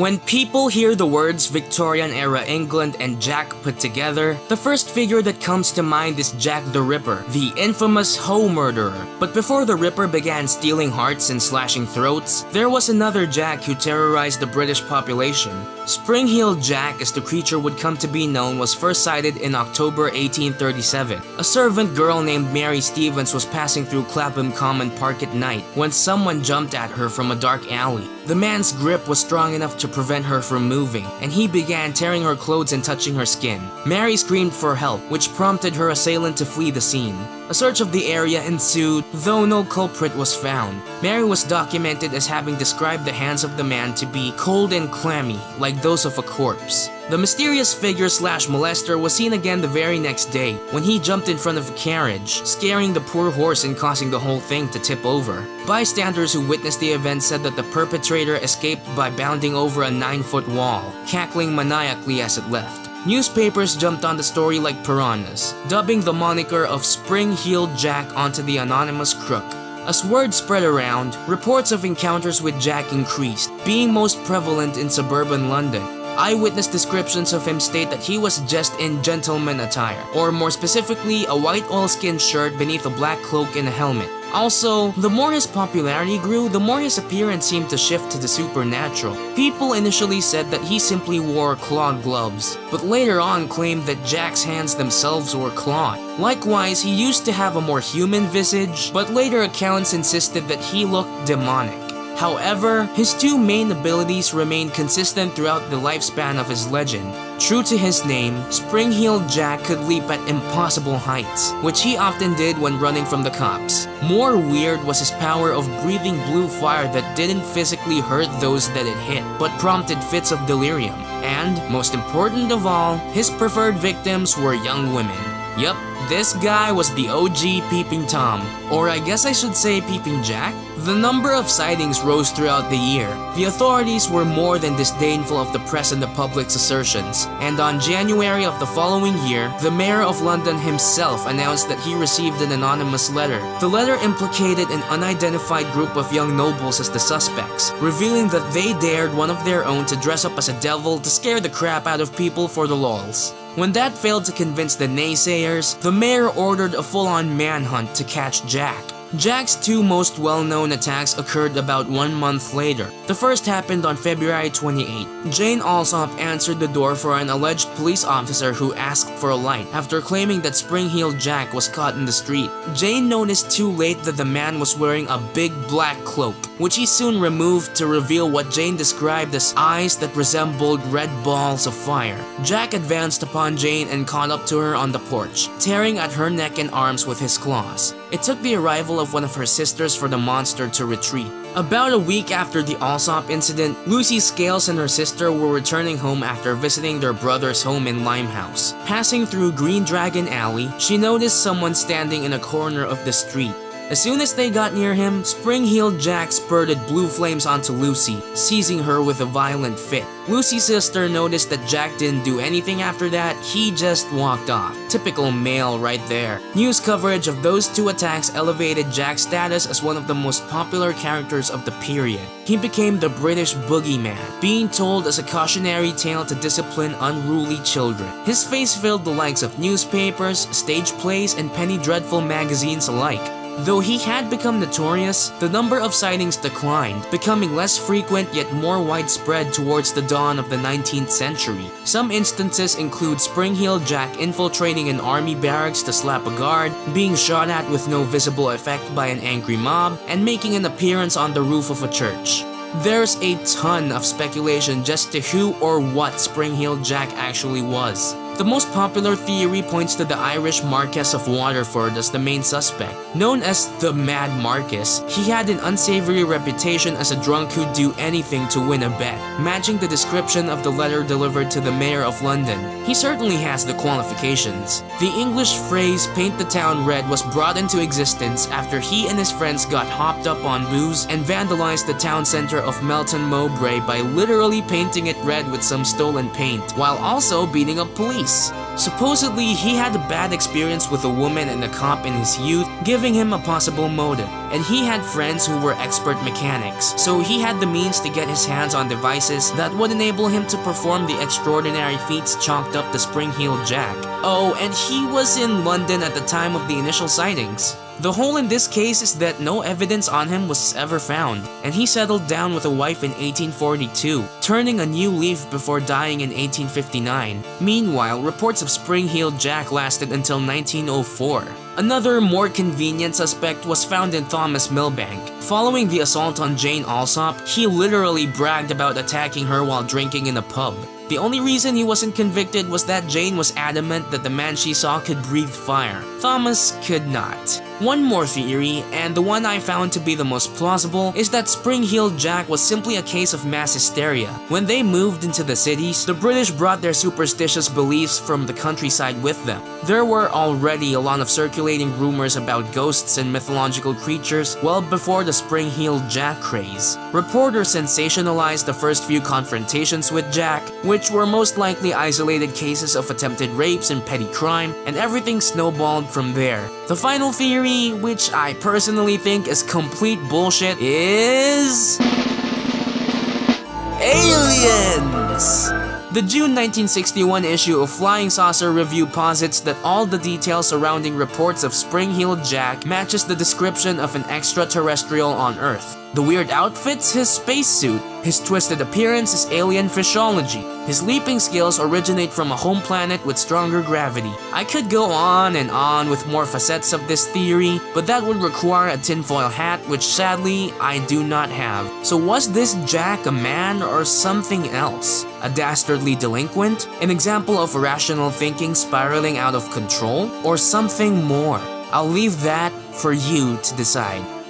When people hear the words Victorian-era England and Jack put together, the first figure that comes to mind is Jack the Ripper, the infamous Hoe murderer. But before the Ripper began stealing hearts and slashing throats, there was another Jack who terrorized the British population. Spring-heeled Jack, as the creature would come to be known, was first sighted in October 1837. A servant girl named Mary Stevens was passing through Clapham Common Park at night when someone jumped at her from a dark alley. The man's grip was strong enough to prevent her from moving, and he began tearing her clothes and touching her skin. Mary screamed for help, which prompted her assailant to flee the scene. A search of the area ensued, though no culprit was found. Mary was documented as having described the hands of the man to be cold and clammy, like those of a corpse. The mysterious figure/molester was seen again the very next day, when he jumped in front of a carriage, scaring the poor horse and causing the whole thing to tip over. Bystanders who witnessed the event said that the perpetrator escaped by bounding over a 9-foot wall, cackling maniacally as it left. Newspapers jumped on the story like piranhas, dubbing the moniker of Spring-heeled Jack onto the anonymous crook. As word spread around, reports of encounters with Jack increased, being most prevalent in suburban London. Eyewitness descriptions of him state that he was dressed in gentleman attire, or more specifically, a white oilskin shirt beneath a black cloak and a helmet. Also, the more his popularity grew, the more his appearance seemed to shift to the supernatural. People initially said that he simply wore clawed gloves, but later on claimed that Jack's hands themselves were clawed. Likewise, he used to have a more human visage, but later accounts insisted that he looked demonic. However, his two main abilities remained consistent throughout the lifespan of his legend. True to his name, Spring-heeled Jack could leap at impossible heights, which he often did when running from the cops. More weird was his power of breathing blue fire that didn't physically hurt those that it hit, but prompted fits of delirium. And, most important of all, his preferred victims were young women. Yup, this guy was the OG Peeping Tom, or I guess I should say Peeping Jack. The number of sightings rose throughout the year. The authorities were more than disdainful of the press and the public's assertions, and on January of the following year, the mayor of London himself announced that he received an anonymous letter. The letter implicated an unidentified group of young nobles as the suspects, revealing that they dared one of their own to dress up as a devil to scare the crap out of people for the lols. When that failed to convince the naysayers, the mayor ordered a full-on manhunt to catch Jack. Jack's two most well-known attacks occurred about 1 month later. The first happened on February 28. Jane Alsop answered the door for an alleged police officer who asked for a light after claiming that Spring-heeled Jack was caught in the street. Jane noticed too late that the man was wearing a big black cloak, which he soon removed to reveal what Jane described as eyes that resembled red balls of fire. Jack advanced upon Jane and caught up to her on the porch, tearing at her neck and arms with his claws. It took the arrival of one of her sisters for the monster to retreat. About a week after the Alsop incident, Lucy Scales and her sister were returning home after visiting their brother's home in Limehouse. Passing through Green Dragon Alley, she noticed someone standing in a corner of the street. As soon as they got near him, Spring-heeled Jack spurted blue flames onto Lucy, seizing her with a violent fit. Lucy's sister noticed that Jack didn't do anything after that, he just walked off. Typical male right there. News coverage of those two attacks elevated Jack's status as one of the most popular characters of the period. He became the British boogeyman, being told as a cautionary tale to discipline unruly children. His face filled the likes of newspapers, stage plays, and penny dreadful magazines alike. Though he had become notorious, the number of sightings declined, becoming less frequent yet more widespread towards the dawn of the 19th century. Some instances include Spring-heeled Jack infiltrating an army barracks to slap a guard, being shot at with no visible effect by an angry mob, and making an appearance on the roof of a church. There's a ton of speculation just to who or what Spring-heeled Jack actually was. The most popular theory points to the Irish Marquess of Waterford as the main suspect. Known as the Mad Marquess, he had an unsavory reputation as a drunk who'd do anything to win a bet, matching the description of the letter delivered to the Mayor of London. He certainly has the qualifications. The English phrase "paint the town red" was brought into existence after he and his friends got hopped up on booze and vandalized the town center of Melton Mowbray by literally painting it red with some stolen paint, while also beating up police. this. Supposedly, he had a bad experience with a woman and a cop in his youth, giving him a possible motive. And he had friends who were expert mechanics, so he had the means to get his hands on devices that would enable him to perform the extraordinary feats chalked up to Spring-Heeled Jack. Oh, and he was in London at the time of the initial sightings. The hole in this case is that no evidence on him was ever found, and he settled down with a wife in 1842, turning a new leaf before dying in 1859. Meanwhile, reports of Spring-Heeled Jack lasted until 1904. Another, more convenient suspect was found in Thomas Milbank. Following the assault on Jane Alsop, he literally bragged about attacking her while drinking in a pub. The only reason he wasn't convicted was that Jane was adamant that the man she saw could breathe fire. Thomas could not. One more theory, and the one I found to be the most plausible, is that Spring-Heeled Jack was simply a case of mass hysteria. When they moved into the cities, the British brought their superstitious beliefs from the countryside with them. There were already a lot of circulating rumors about ghosts and mythological creatures well before the Spring-Heeled Jack craze. Reporters sensationalized the first few confrontations with Jack, which were most likely isolated cases of attempted rapes and petty crime, and everything snowballed from there. The final theory, which I personally think is complete bullshit, is aliens! The June 1961 issue of Flying Saucer Review posits that all the details surrounding reports of Spring-Heeled Jack matches the description of an extraterrestrial on Earth. The weird outfit's his spacesuit, his twisted appearance is alien physiology, his leaping skills originate from a home planet with stronger gravity. I could go on and on with more facets of this theory, but that would require a tinfoil hat, which sadly I do not have. So was this Jack a man or something else? A dastardly delinquent? An example of irrational thinking spiraling out of control? Or something more? I'll leave that for you to decide.